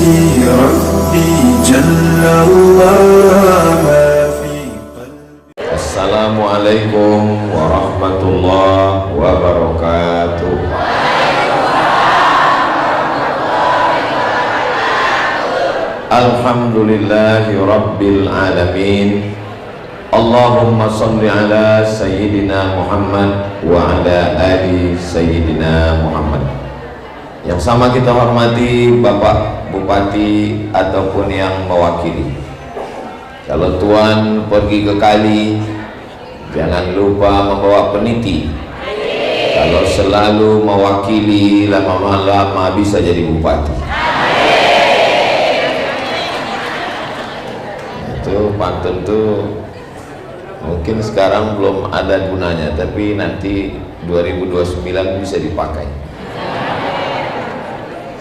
نفسي ربي جل الله ما في قلبي. Assalamualaikum warahmatullahi wabarakatuh. Alhamdulillahi rabbil alamin. Allahumma salli ala Sayyidina Muhammad wa ala ali Sayyidina Muhammad. Yang sama kita hormati Bapak Bupati ataupun yang mewakili. Kalau Tuan pergi ke kali, jangan lupa membawa peniti. Kalau selalu mewakili, lama-lama bisa jadi bupati. Itu pantun tuh mungkin sekarang belum ada gunanya, tapi nanti 2029 bisa dipakai.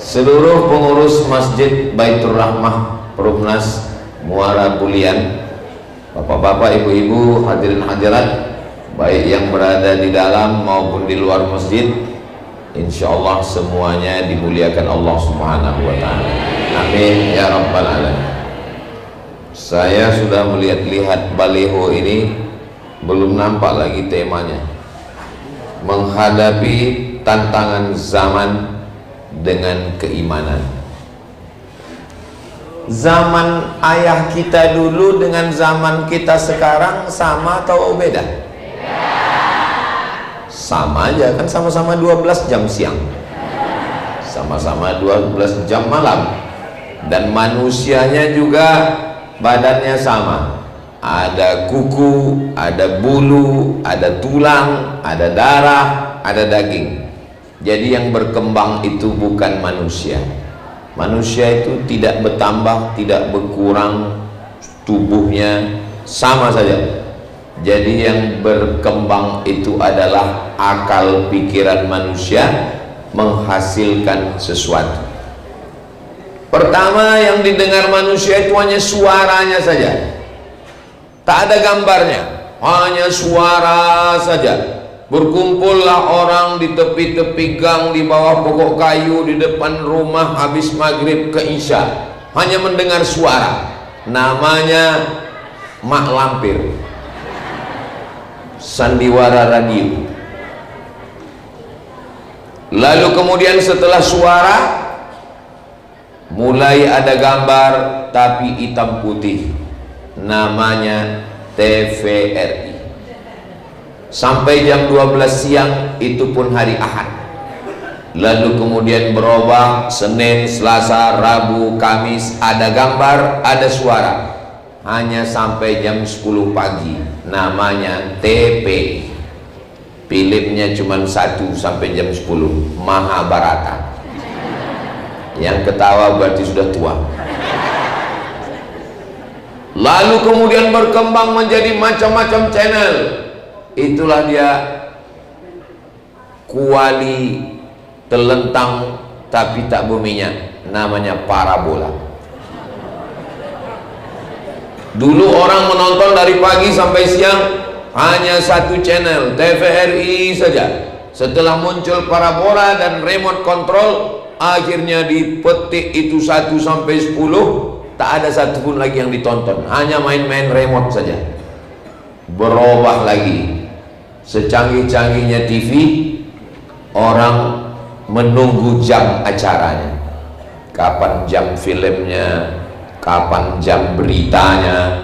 Seluruh pengurus Masjid Baitur Rahmah Perumnas Muara Bulian, bapak-bapak, ibu-ibu, hadirin hadirat, baik yang berada di dalam maupun di luar masjid, insya Allah semuanya dimuliakan Allah Subhanahu wa Ta'ala. Amin ya rabbal alamin. Saya sudah melihat-lihat baliho ini, belum nampak lagi temanya. Menghadapi tantangan zaman dengan keimanan. Zaman ayah kita dulu dengan zaman kita sekarang sama atau beda? Sama aja kan, sama-sama 12 jam siang, sama-sama 12 jam malam. Dan manusianya juga badannya sama, ada kuku, ada bulu, ada tulang, ada darah, ada daging. Jadi yang berkembang itu bukan manusia. Manusia itu tidak bertambah, tidak berkurang, tubuhnya sama saja. Jadi yang berkembang itu adalah akal pikiran manusia menghasilkan sesuatu. Pertama yang didengar manusia itu hanya suaranya saja, tak ada gambarnya, hanya suara saja. Berkumpullah orang di tepi-tepi gang, di bawah pokok kayu, di depan rumah habis maghrib ke isya, hanya mendengar suara. Namanya mak lampir, sandiwara radio. Lalu kemudian setelah suara, mulai ada gambar tapi hitam putih, namanya TVRI. Sampai jam 12 siang, itu pun hari Ahad. Lalu kemudian berubah, Senin, Selasa, Rabu, Kamis, ada gambar, ada suara, hanya sampai jam 10 pagi, namanya TP. Filmnya cuma 1 sampai jam 10, Mahabharata. Yang ketawa berarti sudah tua. Lalu kemudian berkembang menjadi macam-macam channel. Itulah dia kuali telentang tapi tak berminyak, namanya parabola. Dulu orang menonton dari pagi sampai siang hanya 1 channel, TVRI saja. Setelah muncul parabola dan remote control, akhirnya dipetik itu 1 sampai 10, tak ada satupun lagi yang ditonton, hanya main-main remote saja. Berubah lagi, secanggih-canggihnya TV, orang menunggu jam acaranya, kapan jam filmnya, kapan jam beritanya.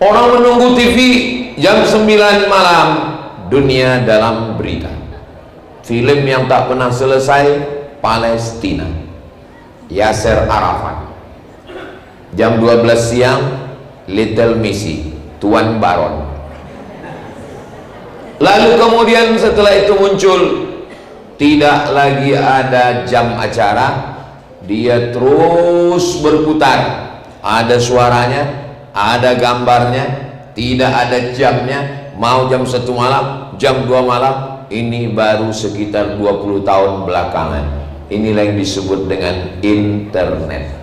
Orang menunggu TV jam 9 malam, dunia dalam berita. Film yang tak pernah selesai, Palestina, Yasser Arafat. Jam 12 siang, Little Missy, Tuan Baron. Lalu kemudian setelah itu muncul, tidak lagi ada jam acara, dia terus berputar. Ada suaranya, ada gambarnya, tidak ada jamnya. Mau jam 1 malam, jam 2 malam. Ini baru sekitar 20 tahun belakangan. Inilah yang disebut dengan internet.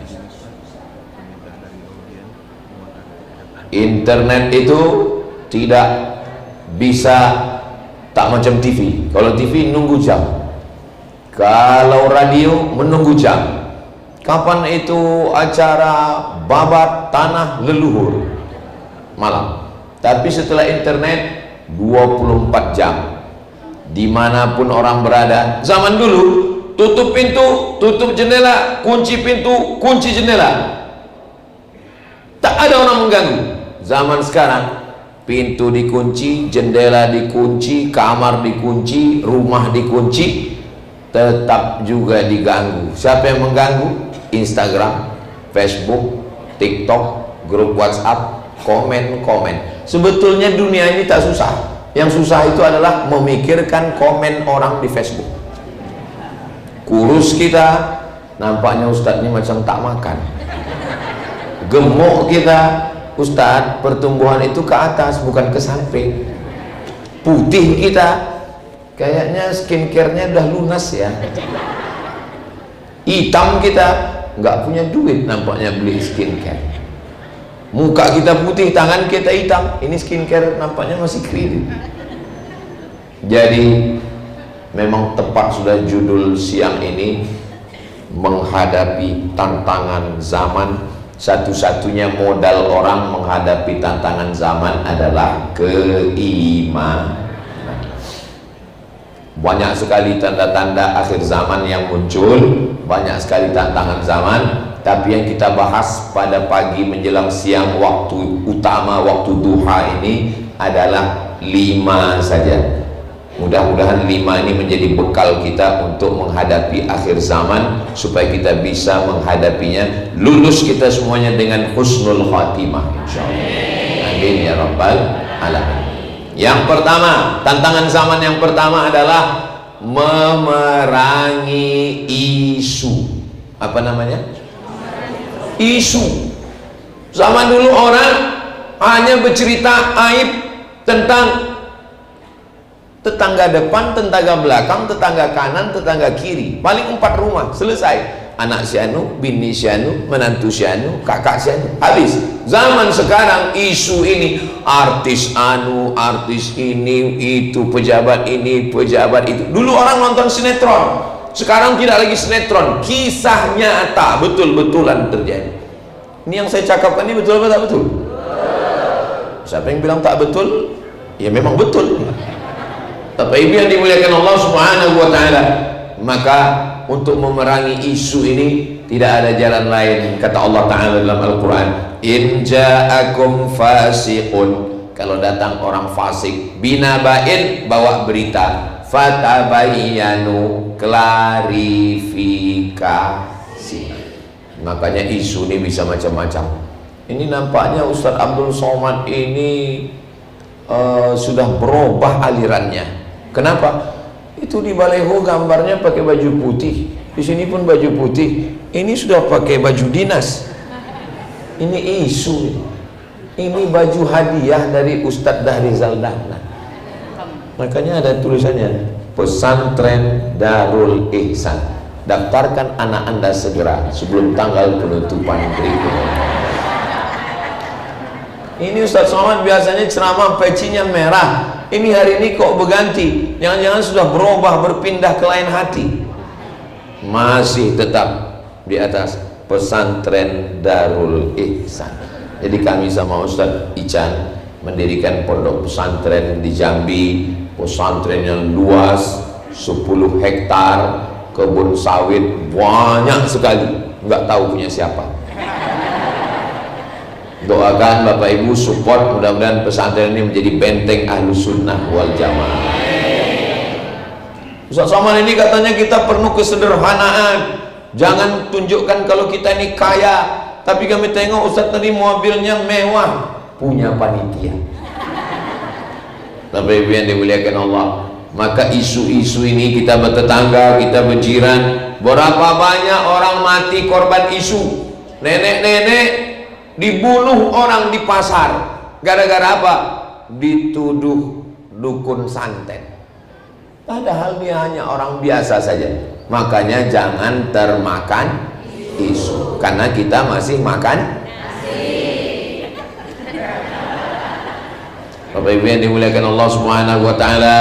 Internet itu tidak bisa tak macam TV. Kalau TV nunggu jam, kalau radio menunggu jam, Kapan itu acara babat tanah leluhur? Malam. Tapi setelah internet 24 jam, dimanapun orang berada. Zaman dulu tutup pintu, tutup jendela, kunci pintu, kunci jendela, tak ada orang mengganggu. Zaman sekarang pintu dikunci, jendela dikunci, kamar dikunci, rumah dikunci, tetap juga diganggu. Siapa yang mengganggu? Instagram, Facebook, TikTok, grup WhatsApp, komen-komen. Sebetulnya dunia ini tak susah. Yang susah itu adalah memikirkan komen orang di Facebook. Kurus kita, nampaknya Ustadz ini macam tak makan. Gemuk kita, Ustadz, pertumbuhan itu ke atas bukan ke samping. Putih kita, kayaknya skincare-nya udah lunas ya. Hitam kita, nggak punya duit nampaknya beli skincare. Muka kita putih, tangan kita hitam, ini skincare nampaknya masih kredit. Jadi memang tepat sudah judul siang ini, menghadapi tantangan zaman. Satu-satunya modal orang menghadapi tantangan zaman adalah keimanan. Banyak sekali tanda-tanda akhir zaman yang muncul, banyak sekali tantangan zaman. Tapi yang kita bahas pada pagi menjelang siang, waktu utama, waktu duha ini adalah 5 saja. Mudah-mudahan 5 ini menjadi bekal kita untuk menghadapi akhir zaman, supaya kita bisa menghadapinya, lulus kita semuanya dengan husnul khatimah insyaallah. Amin ya rabbal alamin. Yang pertama, tantangan zaman yang pertama adalah memerangi isu. Apa namanya? Isu. Zaman dulu orang hanya bercerita aib tentang tetangga depan, tetangga belakang, tetangga kanan, tetangga kiri. Paling 4 rumah, selesai. Anak si anu, bini si anu, menantu si anu, kakak si anu, habis. Zaman sekarang isu ini, artis anu, artis ini, itu, pejabat ini, pejabat itu. Dulu orang nonton sinetron, sekarang tidak lagi sinetron, kisah nyata, betul-betulan terjadi. Ini yang saya cakapkan ini betul apa tak betul? Siapa yang bilang tak betul? Ya memang betul. Bapak Ibu yang dimuliakan Allah Subhanahu wa taala, maka untuk memerangi isu ini tidak ada jalan lain, kata Allah taala dalam Al-Qur'an, in ja'akum fasiqun, kalau datang orang fasik, binaba'in, bawa berita, fatabayyanu, klarifikasi. Makanya isu ini bisa macam-macam. Ini nampaknya Ustadz Abdul Somad ini sudah berubah alirannya. Kenapa? Itu di baleho gambarnya pakai baju putih, di sini pun baju putih. Ini sudah pakai baju dinas. Ini isu. Ini baju hadiah dari Ustadz Dahrizal Dahlan. Makanya ada tulisannya, Pesantren Darul Ihsan, daftarkan anak Anda segera sebelum tanggal penutupan berikutnya. Ini Ustadz Somad biasanya ceramah pecinya merah, ini hari ini kok berganti, jangan-jangan sudah berubah, berpindah ke lain hati. Masih tetap di atas Pesantren Darul Ihsan. Jadi kami sama Ustadz Ican mendirikan pondok pesantren di Jambi, pesantren yang luas 10 hektar, kebun sawit banyak sekali, nggak tahu punya siapa. Doakan Bapak Ibu, support, mudah-mudahan pesantren ini menjadi benteng ahlu sunnah wal jamaah. Ustaz Somad ini katanya kita perlu kesederhanaan, jangan tunjukkan kalau kita ini kaya. Tapi kami tengok Ustaz tadi mobilnya mewah, punya panitia. Bapak Ibu yang dimuliakan Allah, maka isu-isu ini kita bertetangga, kita berjiran. Berapa banyak orang mati korban isu? Nenek-nenek dibunuh orang di pasar, gara-gara apa? Dituduh dukun santet, padahal dia hanya orang biasa saja. Makanya jangan termakan isu, karena kita masih makan nasi. Bapak Ibu yang dimuliakan Allah Subhanahu wa taala,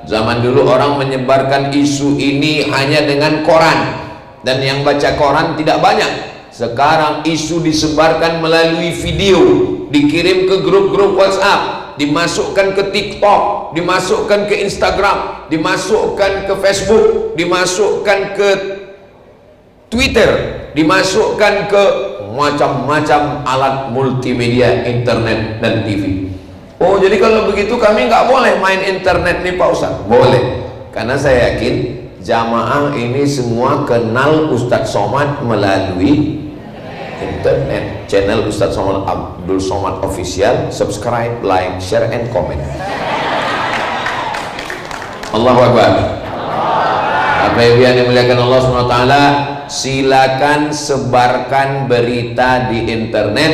zaman dulu orang menyebarkan isu ini hanya dengan koran. dan yang baca koran tidak banyak. Sekarang isu disebarkan melalui video, dikirim ke grup-grup WhatsApp, dimasukkan ke TikTok, dimasukkan ke Instagram, dimasukkan ke Facebook, dimasukkan ke Twitter, dimasukkan ke macam-macam alat multimedia, internet dan TV. Oh, jadi kalau begitu kami nggak boleh main internet nih Pak Ustaz? Boleh, karena saya yakin jamaah ini semua kenal Ustadz Somad melalui internet. Channel Ustadz Somad Abdul Somad Official, subscribe, like, share, and comment. Allahu Akbar. Apa yang dimuliakan Allah SWT, silakan sebarkan berita di internet,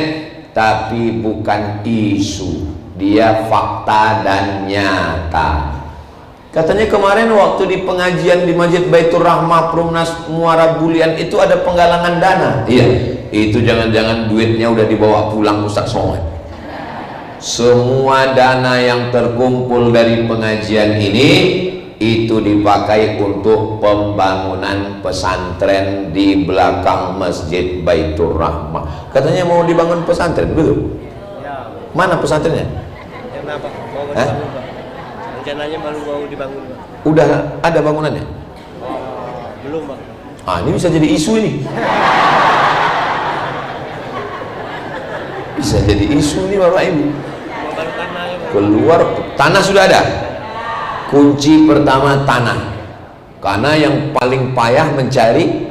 tapi bukan isu, dia fakta dan nyata. Katanya kemarin waktu di pengajian di Masjid Baitur Rahmah Perumnas Muara Bulian itu ada penggalangan dana. Iya, itu jangan-jangan duitnya udah dibawa pulang Ustaz Somad. Semua dana yang terkumpul dari pengajian ini itu dipakai untuk pembangunan pesantren di belakang Masjid Baitur Rahmah. Katanya mau dibangun pesantren, betul? Ya. Mana pesantrennya? Yang apa? Mau dibangun, Pak. Rencananya baru mau dibangun, Pak. Udah ada bangunannya? Belum, Pak. Ah, ini bisa jadi isu ini. Bisa jadi isu nih Bapak Ibu. Mau baru tanahnya, Pak. Keluar tanah sudah ada. Kunci pertama tanah. Karena yang paling payah mencari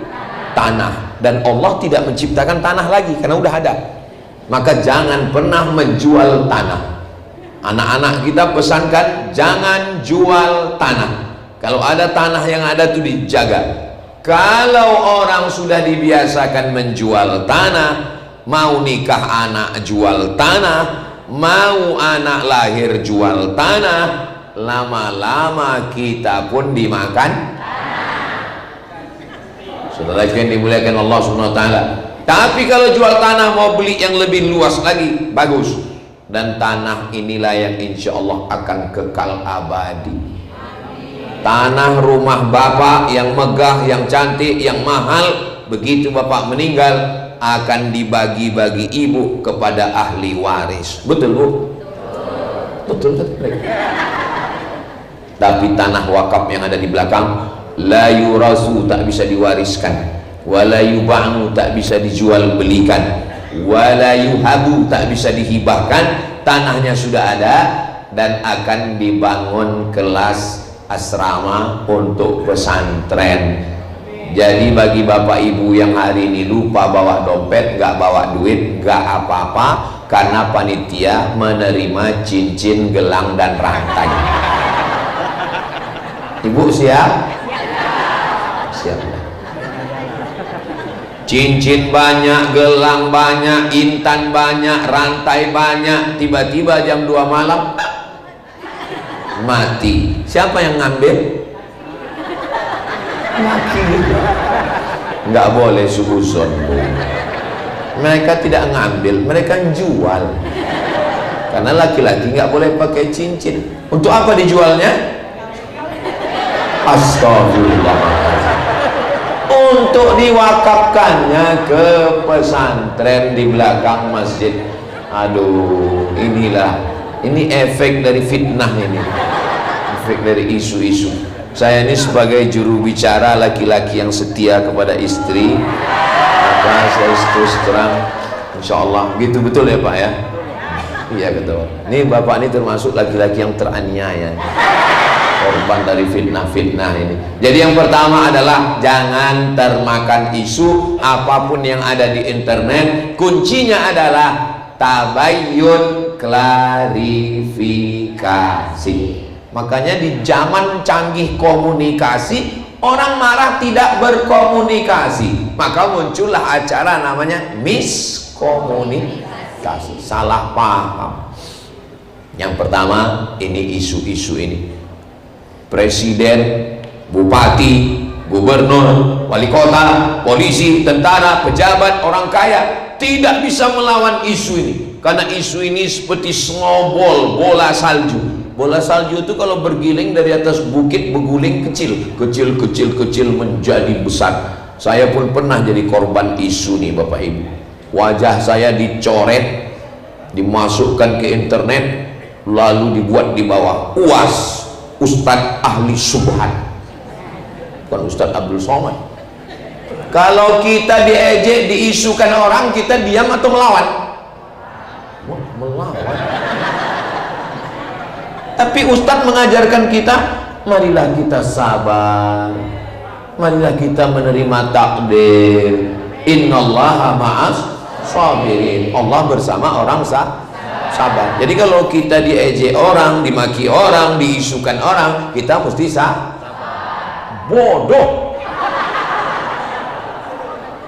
tanah, dan Allah tidak menciptakan tanah lagi karena udah ada. Maka jangan pernah menjual tanah. Anak-anak kita pesankan jangan jual tanah. Kalau ada tanah yang ada tuh dijaga. Kalau orang sudah dibiasakan menjual tanah, mau nikah anak jual tanah, mau anak lahir jual tanah, lama-lama kita pun dimakan. Saudara yang dimuliakan Allah Subhanahu wa taala. Tapi kalau jual tanah mau beli yang lebih luas lagi, bagus. Dan tanah inilah yang insya Allah akan kekal abadi. Tanah rumah Bapak yang megah, yang cantik, yang mahal, begitu Bapak meninggal akan dibagi-bagi ibu kepada ahli waris. Betul Bu? Betul. Tapi tanah wakaf yang ada di belakang, la yurasu, tak bisa diwariskan, wala yuba'u, tak bisa dijual belikan, wala yuhabu, tak bisa dihibahkan. Tanahnya sudah ada dan akan dibangun kelas asrama untuk pesantren. Jadi bagi Bapak Ibu yang hari ini lupa bawa dompet, nggak bawa duit, nggak apa-apa, karena panitia menerima cincin, gelang, dan rantai. Ibu siap? Siap. Cincin banyak, gelang banyak, intan banyak, rantai banyak. Tiba-tiba jam 2 malam mati. Siapa yang ngambil? Laki. Nggak boleh suuzon. Mereka tidak ngambil, mereka jual. Karena laki-laki nggak boleh pakai cincin. Untuk apa dijualnya? Astagfirullahaladzim. Untuk diwakafkannya ke pesantren di belakang masjid. Aduh, ini efek dari fitnah ini, efek dari isu-isu. Saya ini sebagai juru bicara laki-laki yang setia kepada istri, maka saya terus terang, insya Allah gitu. Betul ya Pak ya? Iya betul. Ini Bapak ini termasuk laki-laki yang teraniaya, korban dari fitnah-fitnah ini. Jadi yang pertama adalah jangan termakan isu apapun yang ada di internet. Kuncinya adalah tabayyun, klarifikasi. Makanya di zaman canggih komunikasi, orang marah tidak berkomunikasi, maka muncullah acara namanya miskomunikasi, salah paham. Yang pertama ini isu-isu ini. Presiden, bupati, gubernur, wali kota, polisi, tentara, pejabat, orang kaya tidak bisa melawan isu ini, karena isu ini seperti snowball, bola salju. Bola salju itu kalau bergiling dari atas bukit, berguling kecil menjadi besar. Saya pun pernah jadi korban isu nih Bapak Ibu. Wajah saya dicoret, dimasukkan ke internet, lalu dibuat di bawah UAS, Ustadz ahli subhat, bukan Ustadz Abdul Somad. Kalau kita diejek, diisukan orang, kita diam atau melawan? Melawan. Tapi Ustadz mengajarkan kita, marilah kita sabar, marilah kita menerima takdir. Innallaha ma'as sabirin. Allah bersama orang sabar. Jadi kalau kita diejek orang, dimaki orang, diisukan orang, kita mesti bodoh.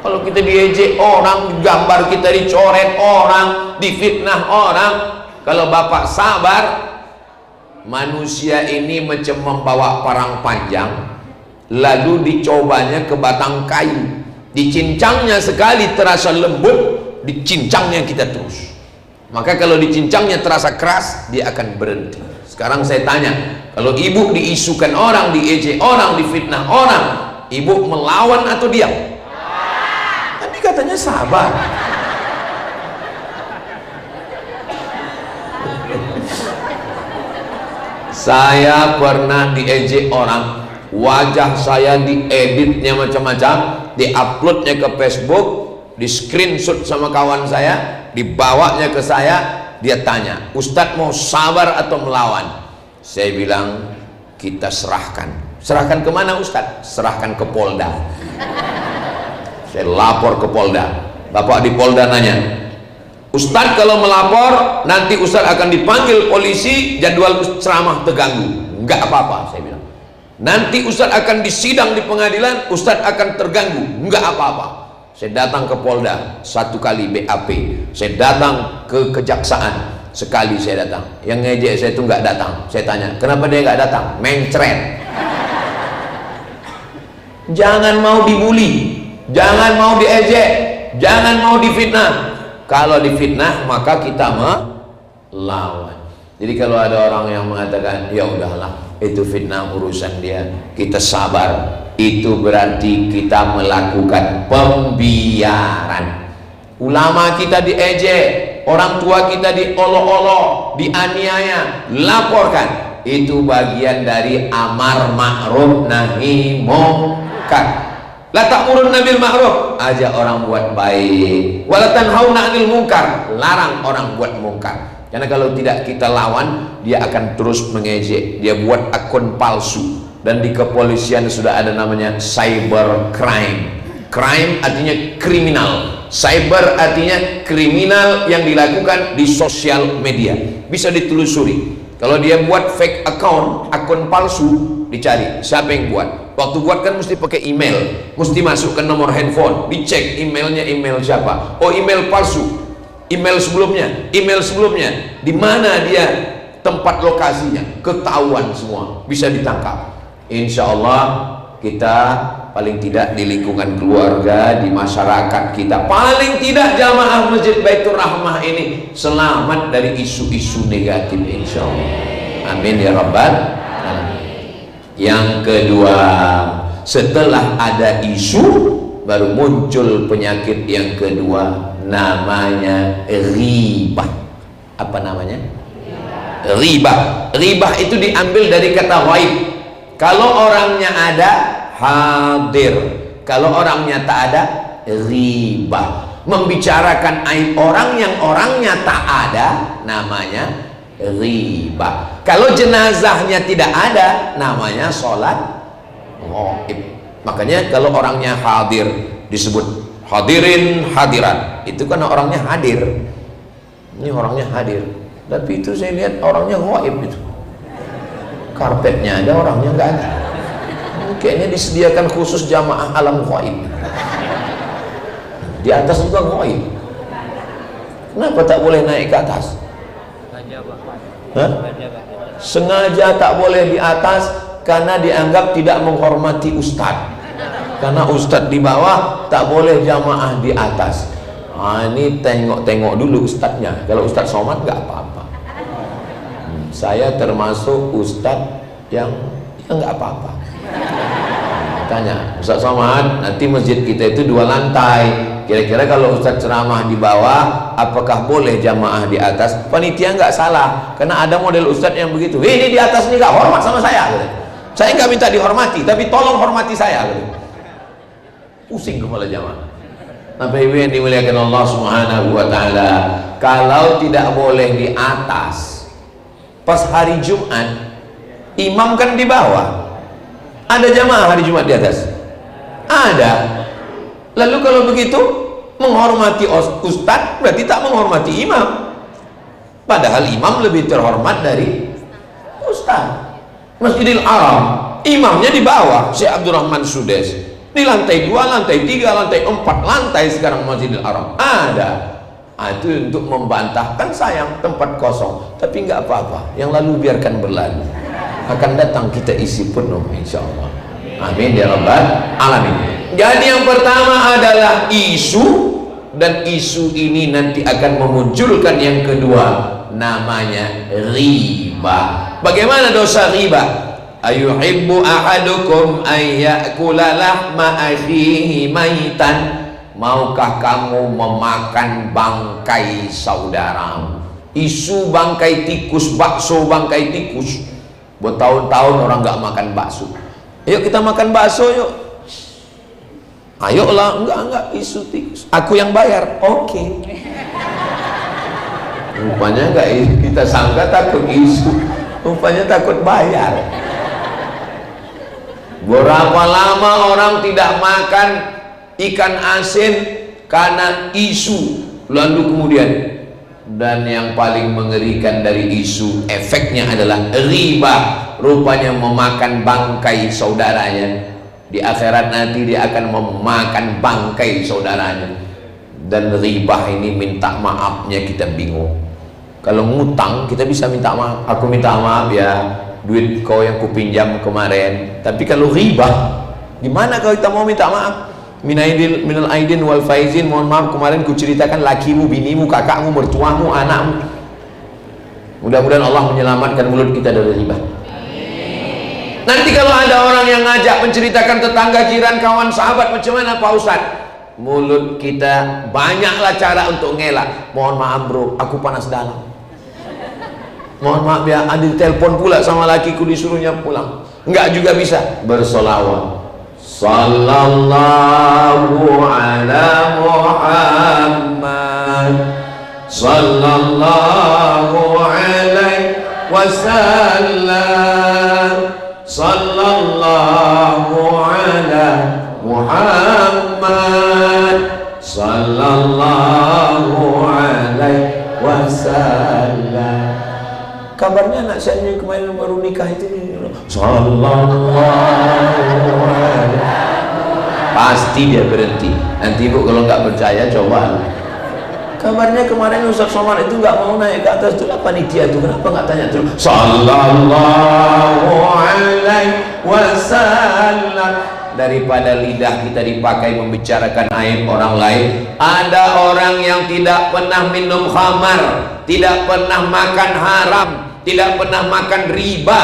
Kalau kita diejek orang, gambar kita dicoret orang, difitnah orang, kalau Bapak sabar, manusia ini macam membawa parang panjang, lalu dicobanya ke batang kayu, dicincangnya sekali terasa lembut, dicincangnya kita terus. Maka kalau dicincangnya terasa keras, dia akan berhenti. Sekarang saya tanya, kalau ibu diisukan orang, diejek orang, difitnah orang, ibu melawan atau diam? Tadi katanya sabar. Saya pernah diejek orang, wajah saya dieditnya macam-macam, diuploadnya ke Facebook, di screenshot sama kawan saya, dibawanya ke saya. Dia tanya, Ustadz mau sabar atau melawan? Saya bilang, kita serahkan. Serahkan kemana Ustadz? Serahkan ke Polda. Saya lapor ke Polda. Bapak di Polda nanya, Ustadz kalau melapor nanti Ustadz akan dipanggil polisi, jadwal ceramah terganggu. Enggak apa-apa, saya bilang. Nanti Ustadz akan disidang di pengadilan, Ustadz akan terganggu. Enggak apa-apa. Saya datang ke Polda 1 kali BAP, saya datang ke kejaksaan sekali, saya datang. Yang ngejek saya itu nggak datang. Saya tanya, kenapa dia nggak datang? Mencret. Jangan mau dibully, jangan mau diejek, jangan mau difitnah. Kalau difitnah maka kita melawan. Jadi kalau ada orang yang mengatakan, ya udahlah, itu fitnah urusan dia, kita sabar, itu berarti kita melakukan pembiaran. Ulama kita diejek, orang tua kita diolok-olok, dianiaya, laporkan. Itu bagian dari amar ma'ruf nahi munkar. La ta'murunna bil ma'ruf, ajak orang buat baik. Wa la tanhauna 'anil munkar, larang orang buat mungkar. Karena kalau tidak kita lawan, dia akan terus mengejek. Dia buat akun palsu. Dan di kepolisian sudah ada namanya cyber crime. Crime artinya kriminal, cyber artinya kriminal yang dilakukan di sosial media. Bisa ditelusuri. Kalau dia buat fake account, akun palsu, dicari siapa yang buat. Waktu buat kan mesti pakai email, mesti masukkan nomor handphone, dicek emailnya email siapa. Oh, email palsu, email sebelumnya, di mana dia, tempat lokasinya, ketahuan semua, bisa ditangkap. Insya Allah kita paling tidak di lingkungan keluarga, di masyarakat kita, paling tidak jamaah Masjid Baitur Rahmah ini selamat dari isu-isu negatif, insya Allah. Amin ya Rabbal alamin. Yang kedua, setelah ada isu baru muncul penyakit yang kedua, namanya ribah. Apa namanya? Ribah. Ribah itu diambil dari kata ghaib. Kalau orangnya ada, hadir. Kalau orangnya tak ada, ribah. Membicarakan aib orang yang orangnya tak ada, namanya ribah. Kalau jenazahnya tidak ada, namanya sholat ghaib. Makanya kalau orangnya hadir disebut hadirin hadirat, itu kan orangnya hadir. Ini orangnya hadir, tapi itu saya lihat orangnya ghaib itu. Karpetnya ada, orangnya nggak ada. Kayaknya disediakan khusus jamaah alam ghaib. Di atas juga ghaib. Kenapa tak boleh naik ke atas? Hah? Sengaja tak boleh di atas karena dianggap tidak menghormati ustadz. Karena ustadz di bawah, tak boleh jamaah di atas. Ini tengok-tengok dulu ustadznya. Kalau ustadz somad nggak apa-apa. Saya termasuk ustadz yang nggak apa-apa. Tanya, Ustaz Somad, nanti masjid kita itu 2 lantai. Kira-kira kalau Ustaz ceramah di bawah, apakah boleh jamaah di atas? Panitia nggak salah, karena ada model Ustaz yang begitu. Ini di atas nih nggak hormat sama saya. Saya nggak minta dihormati, tapi tolong hormati saya. Pusing kepala jamaah. Bapak Ibu yang dimuliakan Allah Subhanahu wa taala, kalau tidak boleh di atas, pas hari Jumat, imam kan di bawah. Ada jamaah hari Jumat di atas? Ada. Lalu kalau begitu, menghormati ustadz berarti tak menghormati imam. Padahal imam lebih terhormat dari ustadz. Masjidil Haram, imamnya di bawah, Syekh Abdurrahman Sudes. Di lantai 2, lantai 3, lantai 4, lantai sekarang Masjidil Haram. Ada. Itu untuk membantah, kan sayang tempat kosong. Tapi nggak apa-apa, yang lalu biarkan berlalu. Akan datang kita isi penuh insyaallah. Amin ya rabbal alamin. Jadi yang pertama adalah isu, dan isu ini nanti akan memunculkan yang kedua, namanya riba. Bagaimana dosa riba? Ayuhibbu ahadukum ayyakula lahma akhihi maitan. Maukah kamu memakan bangkai saudaramu? Isu bangkai tikus, bakso bangkai tikus. Bertahun-tahun orang nggak makan bakso. Ayo kita makan bakso yuk. Ayolah, enggak isu tikus. Aku yang bayar. Oke. Rupanya enggak, kita sangka takut isu. Rupanya takut bayar. Berapa lama orang tidak makan ikan asin karena isu. Lalu kemudian, dan yang paling mengerikan dari isu, efeknya adalah riba. Rupanya memakan bangkai saudaranya. Di akhirat nanti dia akan memakan bangkai saudaranya. Dan riba ini minta maafnya kita bingung. Kalau ngutang kita bisa minta maaf. Aku minta maaf ya, duit kau yang kupinjam kemarin. Tapi kalau riba, gimana kalau kita mau minta maaf? Minal aidin wal faizin, mohon maaf kemarin kuceritakan lakimu, binimu, kakakmu, mertuamu, anakmu. Mudah-mudahan Allah menyelamatkan mulut kita dari riba. Nanti kalau ada orang yang ngajak menceritakan tetangga, jiran, kawan, sahabat, macam mana Pak Ustadz? Mulut kita banyaklah cara untuk ngelak. Mohon maaf bro, aku panas dalam. Mohon maaf ya, ada telepon pula sama lakiku disuruhnya pulang. Enggak juga bisa. Bersolawat. Sallallahu ala Muhammad, sallallahu alaihi wasallam, sallallahu ala Muhammad, sallallahu alaihi wasallam. Kabarnya anak saya yang kemarin baru nikah itu, sallallahu alaihi. Pasti dia berhenti. Nanti ibu kalau nggak percaya coba. Kabarnya kemarin Ustaz Somad itu nggak mau naik ke atas itu, panitia itu kenapa nggak tanya terus sallallahu alaihi wasallam. Daripada lidah kita dipakai membicarakan aib orang lain. Ada orang yang tidak pernah minum khamar, tidak pernah makan haram, tidak pernah makan riba,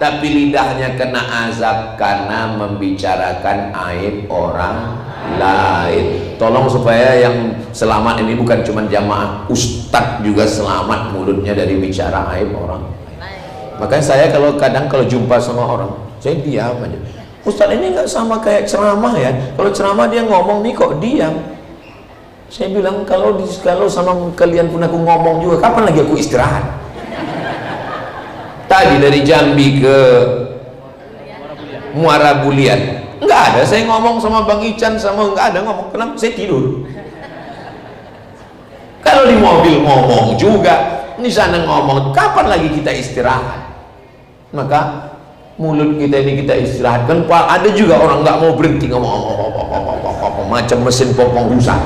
tapi lidahnya kena azab karena membicarakan aib orang lain. Tolong supaya yang selamat ini bukan cuma jamaah, ustadz juga selamat mulutnya dari bicara aib orang. Makanya saya kalau jumpa sama orang, saya diam aja. Ustadz ini nggak sama kayak ceramah ya. Kalau ceramah dia ngomong nih kok diam. Saya bilang kalau sama kalian pun aku ngomong juga, kapan lagi aku istirahat? Tadi dari Jambi ke Muara Bulian nggak ada saya ngomong sama Bang Ican, sama nggak ada ngomong. Kenapa? Saya tidur. Kalau di mobil ngomong juga, di sana ngomong, kapan lagi kita istirahat? Maka mulut kita ini kita istirahatkan. Ada juga orang nggak mau berhenti ngomong macam mesin popong rusak.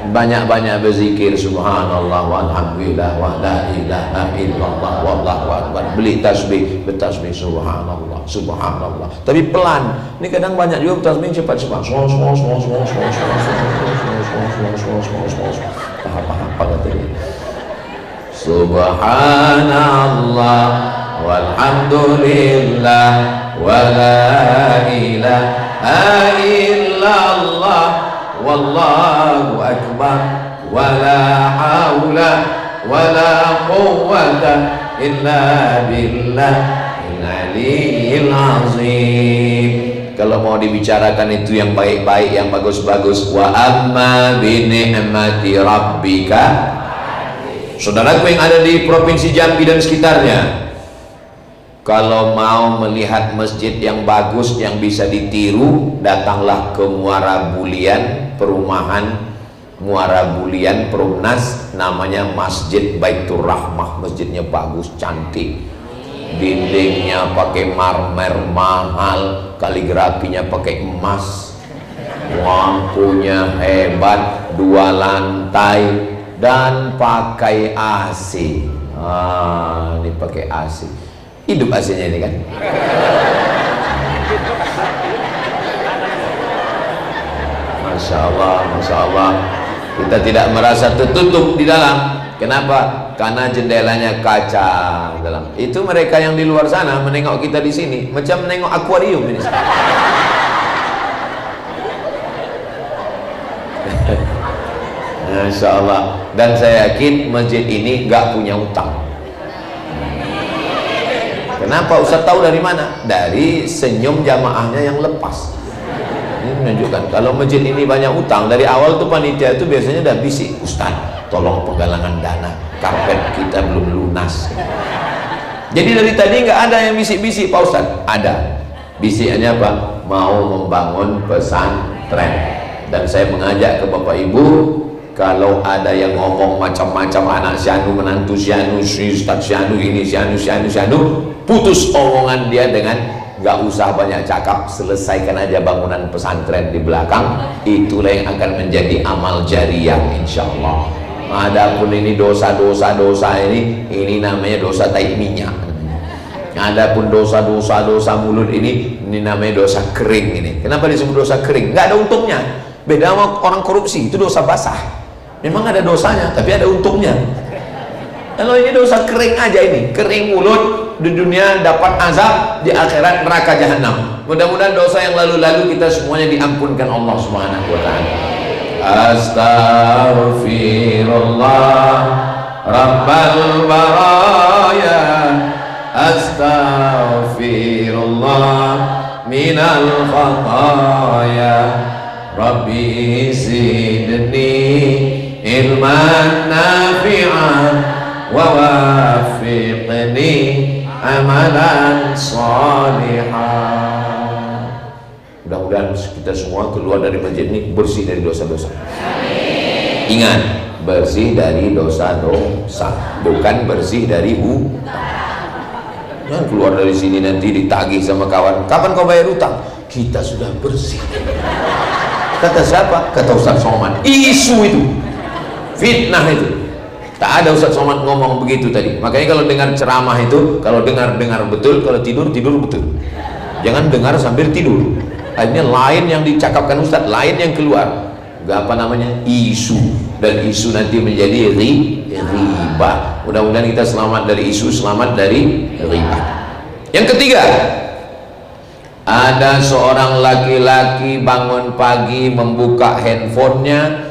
Banyak-banyak berzikir subhanallah walhamdulillah wa la ilaha illallah wallahu akbar. Beli tasbih, bertasbih subhanallah subhanallah. Tapi pelan. Ini kadang banyak juga tasbih cepat-cepat. Apa katanya? Subhanallah walhamdulillah wa la ilaha illallah wallahu akbar wa la haula wa la quwwata illa billahil aliyyil azim. Kalau mau dibicarakan itu yang baik-baik, yang bagus-bagus, wa amma bi ni'mati rabbika. Saudaraku yang ada di Provinsi Jambi dan sekitarnya, kalau mau melihat masjid yang bagus yang bisa ditiru, datanglah ke Muara Bulian, perumahan Muara Bulian Perumnas, namanya Masjid Baitur Rahmah. Masjidnya bagus, cantik, dindingnya pakai marmer mahal, kaligrafinya pakai emas, lampunya hebat, 2 lantai, dan pakai AC. Ini pakai AC, hidup AC-nya ini kan. Masya Allah, Masya Allah. Kita tidak merasa tertutup di dalam. Kenapa? Karena jendelanya kaca dalam. Itu mereka yang di luar sana menengok kita di sini macam menengok akuarium ini. Masya Allah. Dan saya yakin masjid ini nggak punya utang. Kenapa? Ustaz tahu dari mana? Dari senyum jamaahnya yang lepas. Ini menunjukkan kalau masjid ini banyak utang. Dari awal tuh panitia itu biasanya udah bisik, Ustaz tolong penggalangan dana, karpet kita belum lunas. Jadi dari tadi nggak ada yang bisik-bisik Pak Ustaz. Ada bisikannya apa? Mau membangun pesantren. Dan saya mengajak ke Bapak Ibu, kalau ada yang ngomong macam-macam, anak si anu, menantu si anu, si Ustaz si anu, ini si anu, si anu, si anu, putus omongan dia dengan nggak usah banyak cakap, selesaikan aja bangunan pesantren di belakang. Itulah yang akan menjadi amal jariah insyaallah. Adapun ini dosa-dosa ini namanya dosa tai minyak. Adapun dosa mulut ini namanya dosa kering ini. Kenapa disebut dosa kering? Nggak ada untungnya. Beda sama orang korupsi, itu dosa basah. Memang ada dosanya, tapi ada untungnya. Kalau ini dosa kering aja ini, kering mulut, di dunia dapat azab, di akhirat neraka jahanam. Mudah-mudahan dosa yang lalu-lalu kita semuanya diampunkan Allah Subhanahu wa taala. Astaghfirullah Rabbal baraya, astaghfirullah minal khataya, Rabbi zidni ilman nafi'an wa wafiqni amalan salihah. Mudah-mudahan kita semua keluar dari masjid ini bersih dari dosa-dosa. Ingat, bersih dari dosa-dosa, bukan bersih dari hutang. Jangan keluar dari sini nanti ditagih sama kawan, kapan kau bayar hutang? Kita sudah bersih. Kata siapa? Kata Ustaz Somad. Isu itu, fitnah itu. Tak ada Ustaz Somad ngomong begitu tadi. Makanya kalau dengar ceramah itu, kalau dengar betul, kalau tidur betul. Jangan dengar sambil tidur. Akhirnya lain yang dicakapkan Ustaz, lain yang keluar. Gak apa namanya? Isu. Dan isu nanti menjadi riba. Mudah-mudahan kita selamat dari isu, selamat dari riba. Yang ketiga, ada seorang laki-laki bangun pagi membuka handphonenya,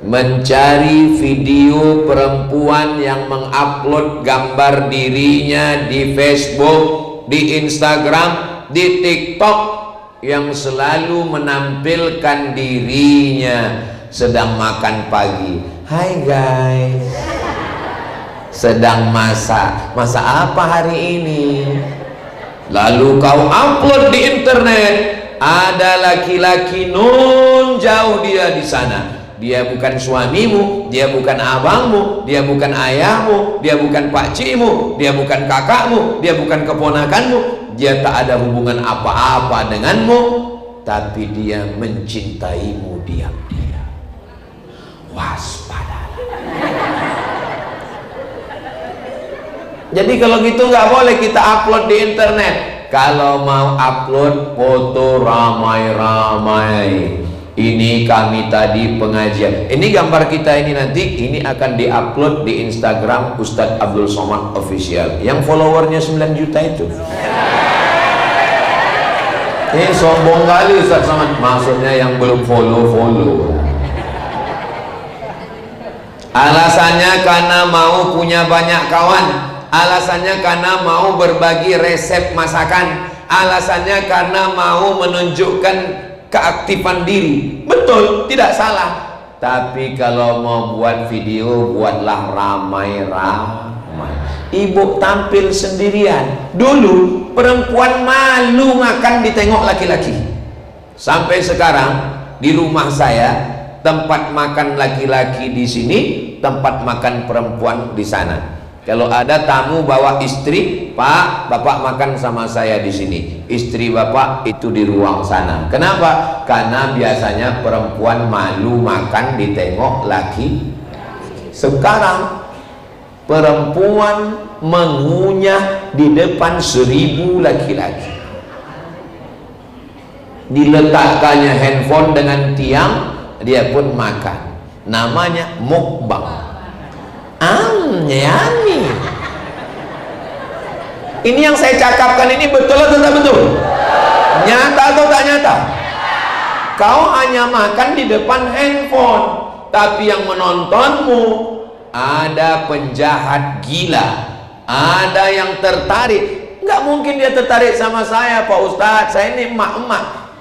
mencari video perempuan yang mengupload gambar dirinya di Facebook, di Instagram, di TikTok, yang selalu menampilkan dirinya sedang makan pagi. Hai guys, sedang masak apa hari ini? Lalu kau upload di internet, ada laki-laki nun jauh dia di sana. Dia bukan suamimu, dia bukan abangmu, dia bukan ayahmu, dia bukan pakcikmu, dia bukan kakakmu, dia bukan keponakanmu, dia tak ada hubungan apa-apa denganmu, tapi dia mencintaimu diam-diam. Waspada. Jadi kalau gitu nggak boleh kita upload di internet. Kalau mau upload foto ramai-ramai. Ini kami tadi pengajian. Ini gambar kita ini nanti ini akan diupload di Instagram Ustadz Abdul Somad Official. Yang followernya 9 juta itu. Ini sombong kali Ustaz Somad. Maksudnya yang belum follow. Alasannya karena mau punya banyak kawan, alasannya karena mau berbagi resep masakan, alasannya karena mau menunjukkan keaktifan diri. Betul, tidak salah. Tapi kalau mau buat video, buatlah ramai-ramai. Ibu tampil sendirian. Dulu perempuan malu makan ditengok laki-laki. Sampai sekarang di rumah saya, tempat makan laki-laki di sini, tempat makan perempuan di sana. Kalau ada tamu bawa istri, Pak, Bapak makan sama saya di sini. Istri Bapak itu di ruang sana. Kenapa? Karena biasanya perempuan malu makan ditengok laki. Sekarang perempuan mengunyah di depan 1000 laki-laki. Diletakkannya handphone dengan tiang, dia pun makan. Namanya mukbang. Yummy. Ini yang saya cakapkan ini betul atau tak betul? Nyata atau tak nyata? Kau hanya makan di depan handphone, tapi yang menontonmu ada penjahat gila, ada yang tertarik. Nggak mungkin dia tertarik sama saya, Pak Ustadz, saya ini emak-emak.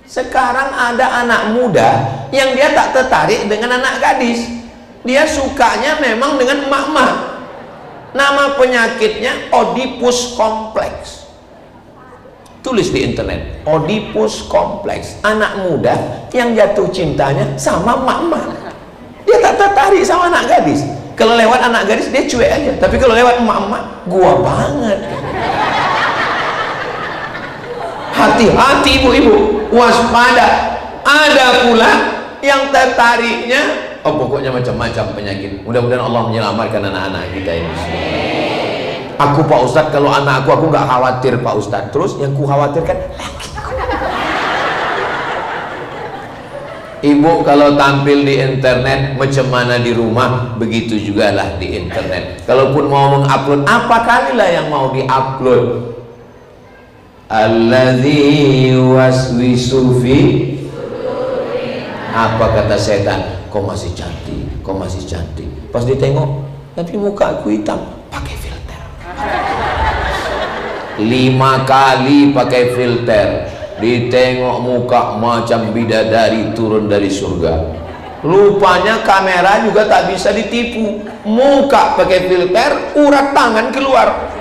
Sekarang ada anak muda yang dia tak tertarik dengan anak gadis, dia sukanya memang dengan emak-emak. Nama penyakitnya Oedipus Complex. Tulis di internet, Oedipus Complex. Anak muda yang jatuh cintanya sama emak-emak, dia tak tertarik sama anak gadis. Kalau lewat anak gadis dia cuek aja, tapi kalau lewat emak-emak, gua banget. Hati-hati ibu-ibu, waspada. Ada pula yang tertariknya, pokoknya macam-macam penyakit. Mudah-mudahan Allah menyelamatkan anak-anak kita ini. Aku Pak Ustadz, kalau anak aku nggak khawatir Pak Ustadz. Terus yang ku khawatirkan laki. Ibu kalau tampil di internet macam mana di rumah, begitu juga lah di internet. Kalaupun mau mengupload, apa kalilah yang mau diupload? Alladzi waswisu fi, apa kata setan? Kau masih cantik, kau masih cantik. Pas ditengok, tapi muka aku hitam, pakai filter. 5 kali pakai filter, ditengok muka macam bidadari turun dari surga. Rupanya kamera juga tak bisa ditipu. Muka pakai filter, urat tangan keluar.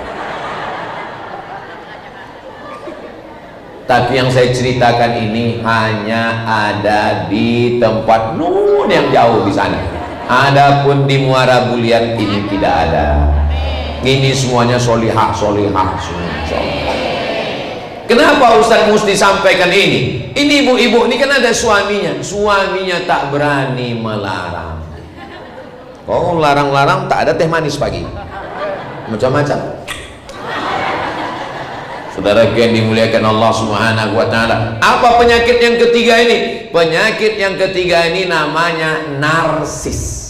Tapi yang saya ceritakan ini hanya ada di tempat nun yang jauh di sana. Adapun di Muara Bulian ini tidak ada. Ini semuanya solihah semua. Kenapa Ustaz mesti sampaikan ini? Ini ibu-ibu ini kan ada suaminya. Suaminya tak berani melarang. Oh, larang-larang tak ada teh manis pagi. Macam-macam. Saudara yang dimuliakan Allah Subhanahu wa taala. Apa penyakit yang ketiga ini? Penyakit yang ketiga ini namanya narsis.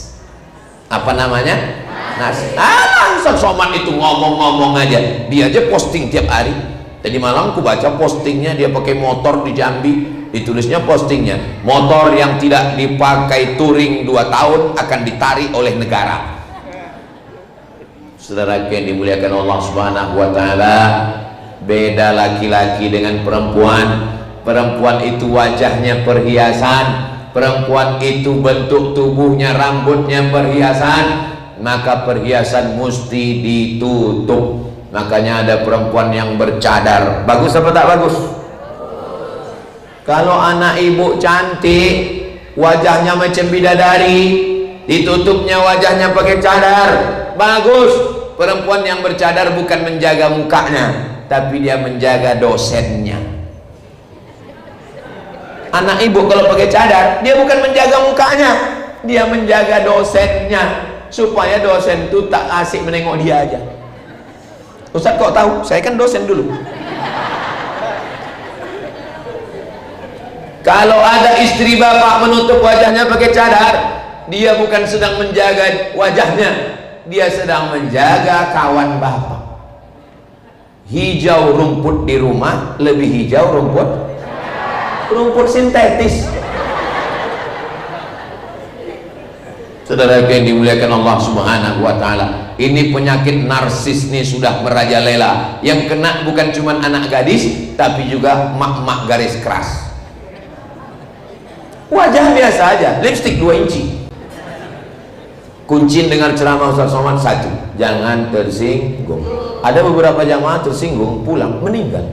Apa namanya? Narsis. Ustaz Somad itu ngomong-ngomong aja. Dia aja posting tiap hari. Tadi malam aku baca postingnya, dia pakai motor di Jambi, ditulisnya postingnya, motor yang tidak dipakai touring 2 tahun akan ditarik oleh negara. Saudara yang dimuliakan Allah Subhanahu wa taala. Beda laki-laki dengan perempuan. Perempuan itu wajahnya perhiasan, perempuan itu bentuk tubuhnya, rambutnya perhiasan, maka perhiasan mesti ditutup. Makanya ada perempuan yang bercadar. Bagus apa tak bagus? Kalau anak ibu cantik, wajahnya macam bidadari, ditutupnya wajahnya pakai cadar, bagus. Perempuan yang bercadar bukan menjaga mukanya, tapi dia menjaga dosennya. Anak ibu kalau pakai cadar, dia bukan menjaga mukanya, dia menjaga dosennya, supaya dosen itu tak asik menengok dia aja. Ustaz kok tahu? Saya kan dosen dulu. Kalau ada istri bapak menutup wajahnya pakai cadar, dia bukan sedang menjaga wajahnya, dia sedang menjaga kawan bapak. hijau rumput di rumah lebih hijau rumput sintetis. Saudara yang dimuliakan Allah Subhanahu wa taala, ini penyakit narsis nih sudah merajalela. Yang kena bukan cuma anak gadis, tapi juga mak-mak garis keras. Wajah biasa aja, lipstik 2 inci. Kuncin dengar ceramah Ustaz Somad 1, jangan tersinggung. Ada beberapa jamaah tersinggung, pulang meninggal.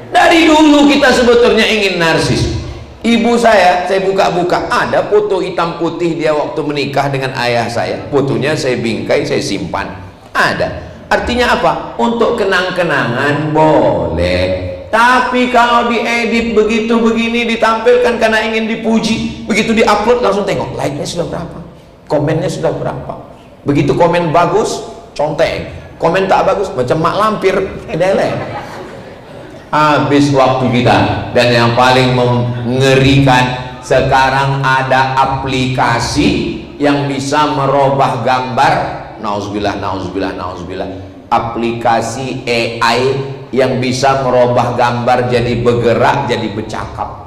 Dari dulu kita sebetulnya ingin narsis. Ibu saya buka-buka, ada foto hitam putih dia waktu menikah dengan ayah saya. Fotonya saya bingkai, saya simpan. Ada. Artinya apa? Untuk kenang-kenangan boleh. Tapi kalau diedit begitu begini, ditampilkan karena ingin dipuji, begitu diupload langsung tengok like-nya sudah berapa, komennya sudah berapa. Begitu komen bagus, conteng. Komen tak bagus, macam mak lampir, edele. Habis waktu kita. Dan yang paling mengerikan, sekarang ada aplikasi yang bisa merubah gambar. Nauzubillah, nauzubillah, nauzubillah. Aplikasi AI yang bisa merubah gambar jadi bergerak, jadi bercakap.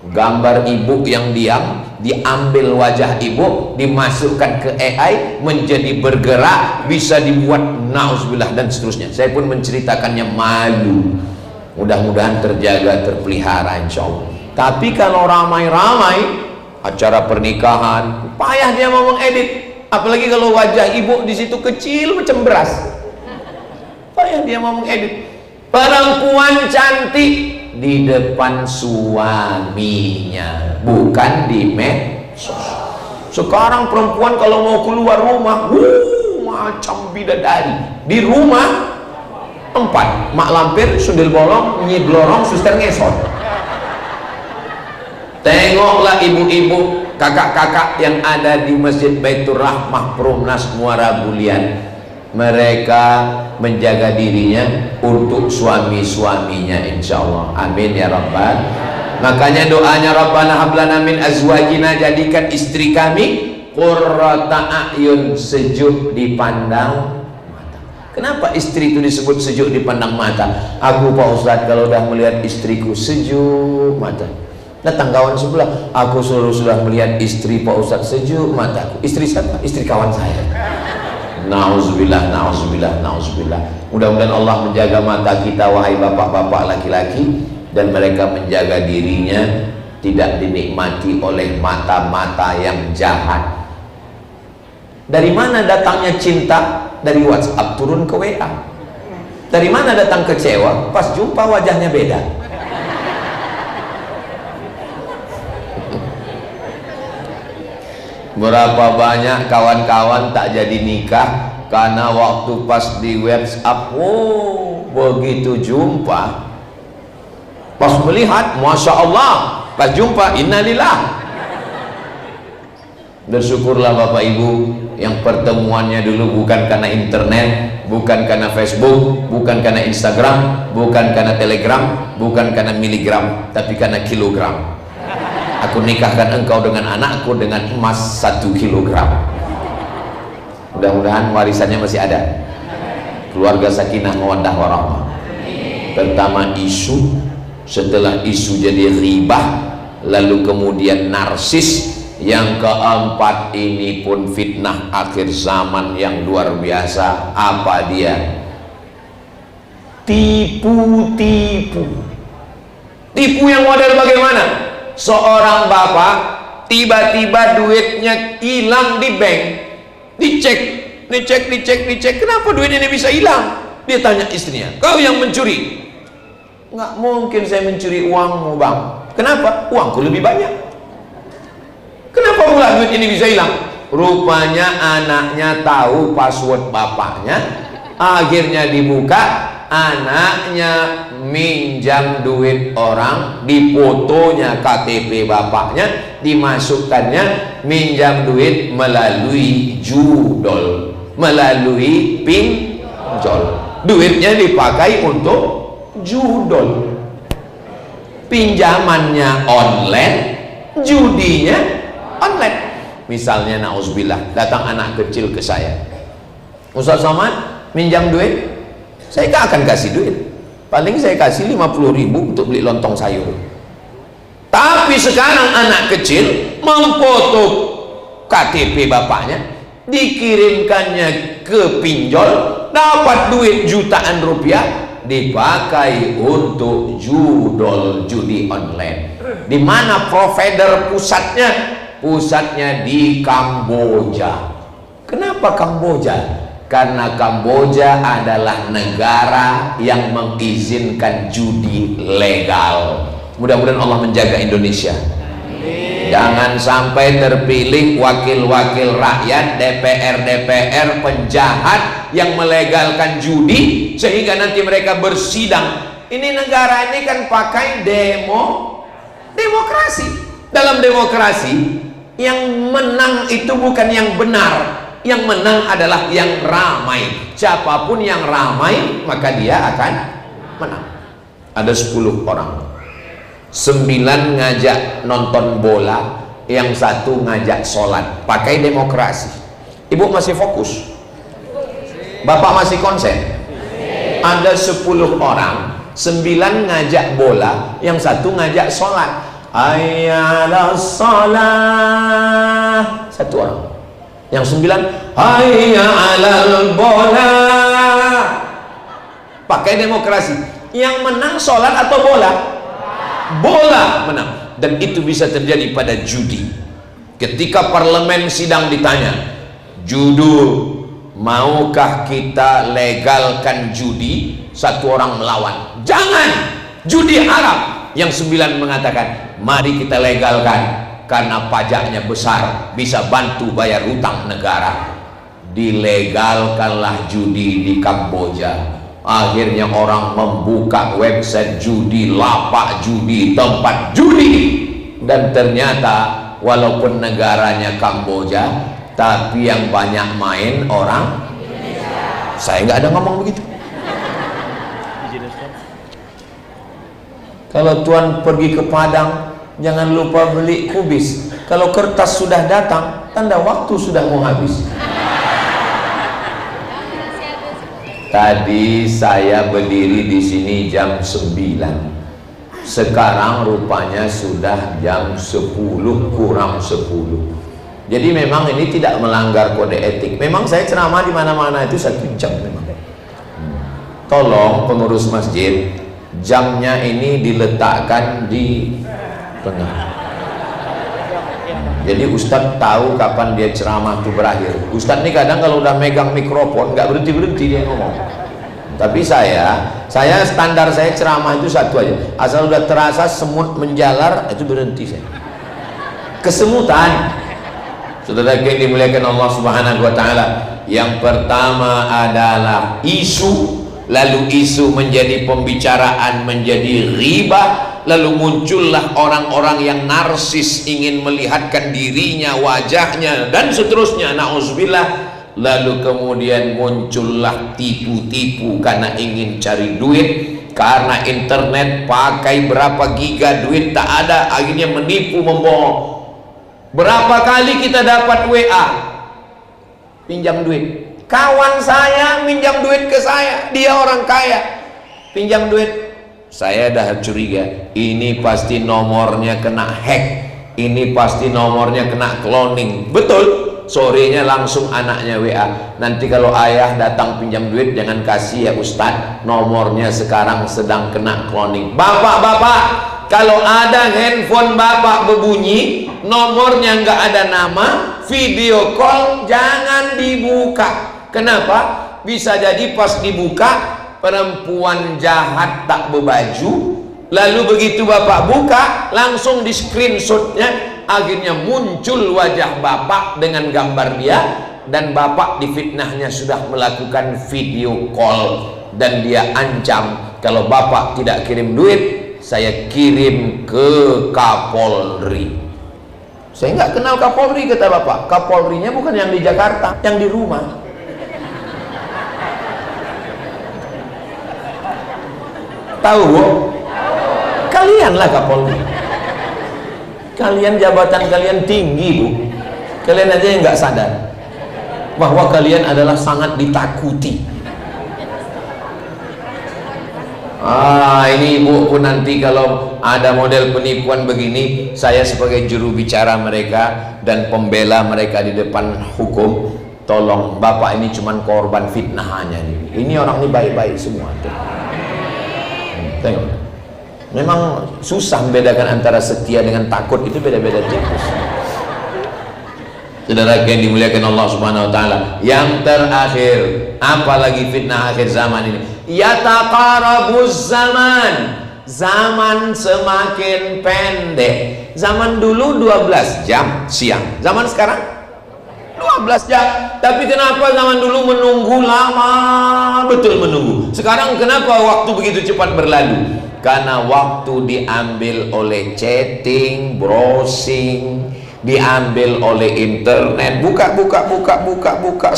Gambar ibu yang diam, diambil wajah ibu, dimasukkan ke AI menjadi bergerak, bisa dibuat nauzubillah dan seterusnya. Saya pun menceritakannya malu. Mudah-mudahan terjaga, terpelihara insyaallah. Tapi kalau ramai-ramai acara pernikahan, payah dia mau mengedit. Apalagi kalau wajah ibu di situ kecil macam beras, payah dia mau mengedit. Perempuan cantik di depan suaminya, bukan di medsos. Sekarang perempuan kalau mau keluar rumah, macam bidadari. Di rumah 4, mak lampir, sundel bolong, nyi blorong, suster ngesot. Tengoklah ibu-ibu, kakak-kakak yang ada di Masjid Baitur Rahmah Perumnas Muara Bulian. Mereka menjaga dirinya untuk suami-suaminya insyaallah. Amin ya rabbal. Makanya doanya Rabbana hablana min azwajina, jadikan istri kami qurrata a'yun, sejuk dipandang mata. Kenapa istri itu disebut sejuk dipandang mata? Aku Pak Ustadz kalau udah melihat istriku sejuk mata. Datang kawan sebelah, aku sudah melihat istri Pak Ustadz sejuk mataku. Istri siapa? Istri kawan saya. Nauzubillah, nauzubillah, nauzubillah. Mudah-mudahan Allah menjaga mata kita, wahai bapak-bapak laki-laki, dan mereka menjaga dirinya tidak dinikmati oleh mata-mata yang jahat. Dari mana datangnya cinta? Dari WhatsApp turun ke WA. Dari mana datang kecewa? Pas jumpa wajahnya beda. Berapa banyak kawan-kawan tak jadi nikah karena waktu pas di WhatsApp, begitu jumpa, pas melihat, masya Allah, pas jumpa, innalillah. Bersyukurlah Bapak Ibu yang pertemuannya dulu bukan karena internet, bukan karena Facebook, bukan karena Instagram, bukan karena Telegram, bukan karena miligram, tapi karena kilogram. Aku nikahkan engkau dengan anakku dengan emas 1 kilogram. Mudah-mudahan warisannya masih ada. Keluarga sakinah mawaddah warahmah. Pertama isu, setelah isu jadi ribah, lalu kemudian narsis. Yang keempat ini pun fitnah akhir zaman yang luar biasa. Apa dia? Tipu-tipu. Tipu yang model bagaimana? Seorang bapak tiba-tiba duitnya hilang di bank, dicek, kenapa duit ini bisa hilang? Dia tanya istrinya, kau yang mencuri? Nggak mungkin saya mencuri uangmu bang. Kenapa? Uangku lebih banyak. Kenapa pula duit ini bisa hilang? Rupanya anaknya tahu password bapaknya, akhirnya dibuka. Anaknya minjam duit orang, difotonya KTP bapaknya, dimasukkannya minjam duit melalui judol, melalui pinjol. Duitnya dipakai untuk judol. Pinjamannya online, judinya online. Misalnya nauzubillah, datang anak kecil ke saya, Ustaz Somad minjam duit, saya gak akan kasih duit, paling saya kasih 50.000 untuk beli lontong sayur. Tapi sekarang anak kecil memfoto KTP bapaknya, dikirimkannya ke pinjol, dapat duit jutaan rupiah, dipakai untuk judol judi online. Di mana provider pusatnya? Pusatnya di Kamboja. Kenapa Kamboja? Karena Kamboja adalah negara yang mengizinkan judi legal. Mudah-mudahan Allah menjaga Indonesia. Jangan sampai terpilih wakil-wakil rakyat, DPR penjahat yang melegalkan judi sehingga nanti mereka bersidang. Ini negara ini kan pakai demokrasi. Dalam demokrasi yang menang itu bukan yang benar, yang menang adalah yang ramai. Siapapun yang ramai maka dia akan menang. Ada 10 orang, 9 ngajak nonton bola, yang 1 ngajak sholat. Pakai demokrasi. Ibu masih fokus? Bapak masih konsen? Ada 10 orang, 9 ngajak bola, yang 1 ngajak sholat. Hayya 'alas shalah. 1 orang. Yang 9 hayya 'alal bola. Pakai demokrasi. Yang menang sholat atau bola? Bola menang. Dan itu bisa terjadi pada judi. Ketika parlemen sidang ditanya, judul, maukah kita legalkan judi? 1 orang melawan, jangan, judi haram. Yang 9 mengatakan, mari kita legalkan karena pajaknya besar, bisa bantu bayar hutang negara. Dilegalkanlah judi di Kamboja. Akhirnya orang membuka website judi, lapak judi, tempat judi. Dan ternyata walaupun negaranya Kamboja, tapi yang banyak main orang Indonesia. Saya nggak ada ngomong begitu. Kalau Tuan pergi ke Padang, jangan lupa beli kubis. Kalau kertas sudah datang, tanda waktu sudah mau habis. Tadi saya berdiri di sini jam 9. Sekarang rupanya sudah jam 10 kurang 10. Jadi memang ini tidak melanggar kode etik. Memang saya ceramah di mana-mana itu 1 jam memang. Tolong pengurus masjid, jamnya ini diletakkan di tengah. Jadi Ustadz tahu kapan dia ceramah itu berakhir. Ustadz ini kadang kalau udah megang mikrofon nggak berhenti-berhenti dia ngomong. Tapi saya standar saya ceramah itu 1 aja. Asal udah terasa semut menjalar, itu berhenti saya. Kesemutan. Saudara yang dimuliakan Allah Subhanahu wa taala, yang pertama adalah isu, lalu isu menjadi pembicaraan, menjadi riba, lalu muncullah orang-orang yang narsis, ingin melihatkan dirinya, wajahnya, dan seterusnya, na'udzubillah. Lalu kemudian muncullah tipu-tipu karena ingin cari duit, karena internet, pakai berapa giga duit tak ada, akhirnya menipu, membohong. Berapa kali kita dapat WA pinjam duit, kawan saya minjam duit ke saya, dia orang kaya, pinjam duit. Saya dah curiga, ini pasti nomornya kena hack, ini pasti nomornya kena cloning. Betul, sorenya langsung anaknya WA, nanti kalau ayah datang pinjam duit jangan kasih ya Ustadz, nomornya sekarang sedang kena cloning. Bapak-bapak, kalau ada handphone bapak berbunyi, nomornya nggak ada nama, video call jangan dibuka. Kenapa? Bisa jadi pas dibuka perempuan jahat tak berbaju, lalu begitu bapak buka langsung di screenshotnya, akhirnya muncul wajah bapak dengan gambar dia, dan bapak difitnahnya sudah melakukan video call, dan dia ancam, kalau bapak tidak kirim duit, saya kirim ke Kapolri. Saya nggak kenal Kapolri, kata bapak. Kapolrinya bukan yang di Jakarta, yang di rumah. Tahu Bu? Kalianlah Kapolri. Kalian jabatan kalian tinggi Bu. Kalian aja yang nggak sadar bahwa kalian adalah sangat ditakuti. Ini ibu pun nanti kalau ada model penipuan begini, saya sebagai juru bicara mereka dan pembela mereka di depan hukum, tolong bapak ini cuman korban fitnahannya nih. Ini orang ini baik-baik semua tuh. Tengok, memang susah membedakan antara setia dengan takut, itu beda-beda tipis. Saudara yang dimuliakan Allah Subhanahu wa taala, yang terakhir, apalagi fitnah akhir zaman ini, yataqarabuz zaman, zaman semakin pendek. Zaman dulu 12 jam siang, zaman sekarang 12 jam. Tapi kenapa zaman dulu menunggu lama betul menunggu, sekarang kenapa waktu begitu cepat berlalu? Karena waktu diambil oleh chatting, browsing, diambil oleh internet, buka,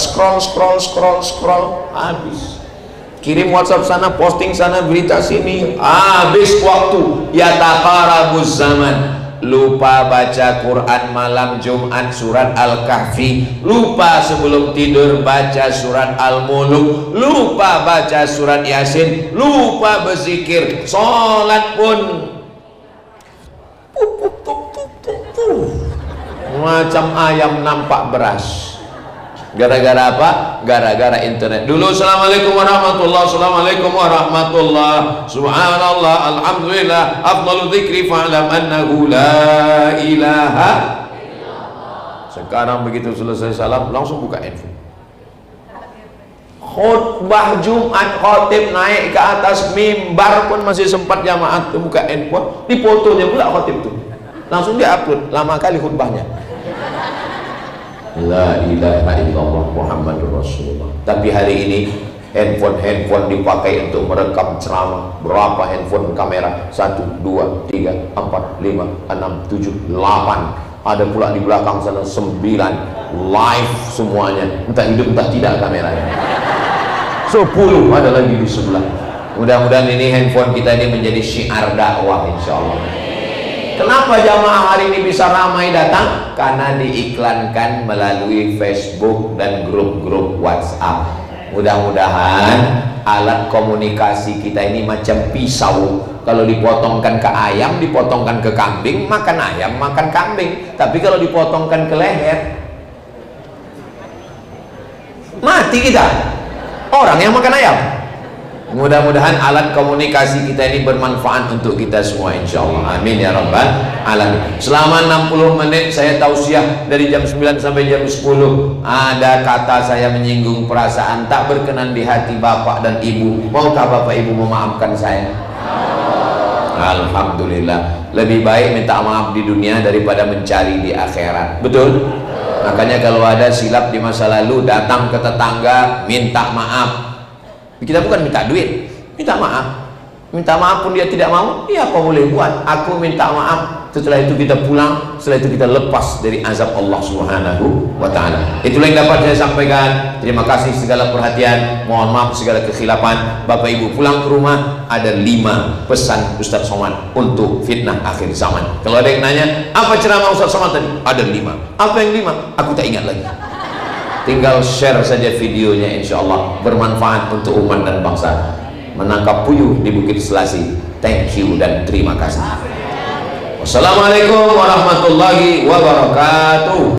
scroll, habis. Kirim WhatsApp sana, posting sana, berita sini, habis waktu. Yataqarabuz zaman. Lupa baca Quran malam Jumat surat Al-Kahfi, lupa sebelum tidur baca surat Al-Muluk, lupa baca surat Yasin, lupa berzikir, sholat pun macam ayam nampak beras. Gara-gara apa? Gara-gara internet. Dulu assalamualaikum warahmatullah, assalamualaikum warahmatullah, subhanallah, alhamdulillah, afdalu dzikri fa'lam annahu la ilaha. Sekarang begitu selesai salam langsung buka handphone. Khutbah Jumat, khotib naik ke atas mimbar pun masih sempat jamaah tuh buka handphone, difotonya pula khotib tuh, langsung dia upload. Lama kali khutbahnya. La ilaha illallah Muhammadur Rasulullah. Tapi hari ini handphone dipakai untuk merekam ceramah. Berapa handphone kamera? 1, 2, 3, 4, 5, 6, 7, 8. Ada pula di belakang sana 9. Live semuanya, entah hidup entah tidak kameranya. 10 ada lagi di sebelah. Mudah-mudahan ini handphone kita ini menjadi syiar dakwah insyaallah. Kenapa jamaah hari ini bisa ramai datang? Karena diiklankan melalui Facebook dan grup-grup WhatsApp. Mudah-mudahan alat komunikasi kita ini macam pisau. Kalau dipotongkan ke ayam, dipotongkan ke kambing, makan ayam, makan kambing. Tapi kalau dipotongkan ke leher, mati kita. Orang yang makan ayam. Mudah-mudahan alat komunikasi kita ini bermanfaat untuk kita semua insyaallah. Amin ya rabbal alamin. Selama 60 menit saya tausiah dari jam 9 sampai jam 10. Ada kata saya menyinggung perasaan tak berkenan di hati bapak dan ibu. Maukah bapak ibu memaafkan saya? Alhamdulillah. Lebih baik minta maaf di dunia daripada mencari di akhirat. Betul? Makanya kalau ada silap di masa lalu, datang ke tetangga minta maaf. Kita bukan minta duit, minta maaf. Minta maaf pun dia tidak mau, ya apa boleh buat. Aku minta maaf, setelah itu kita pulang, setelah itu kita lepas dari azab Allah Subhanahu wa ta'ala. Itulah yang dapat saya sampaikan. Terima kasih segala perhatian, mohon maaf segala kekhilafan. Bapak ibu pulang ke rumah, ada 5 pesan Ustaz Somad untuk fitnah akhir zaman. Kalau ada yang nanya apa ceramah Ustaz Somad tadi, ada 5. Apa yang 5? Aku tak ingat lagi. Tinggal share saja videonya, insya Allah bermanfaat untuk umat dan bangsa. Menangkap puyuh di Bukit Selasi. Thank you dan terima kasih. Wassalamualaikum warahmatullahi wabarakatuh.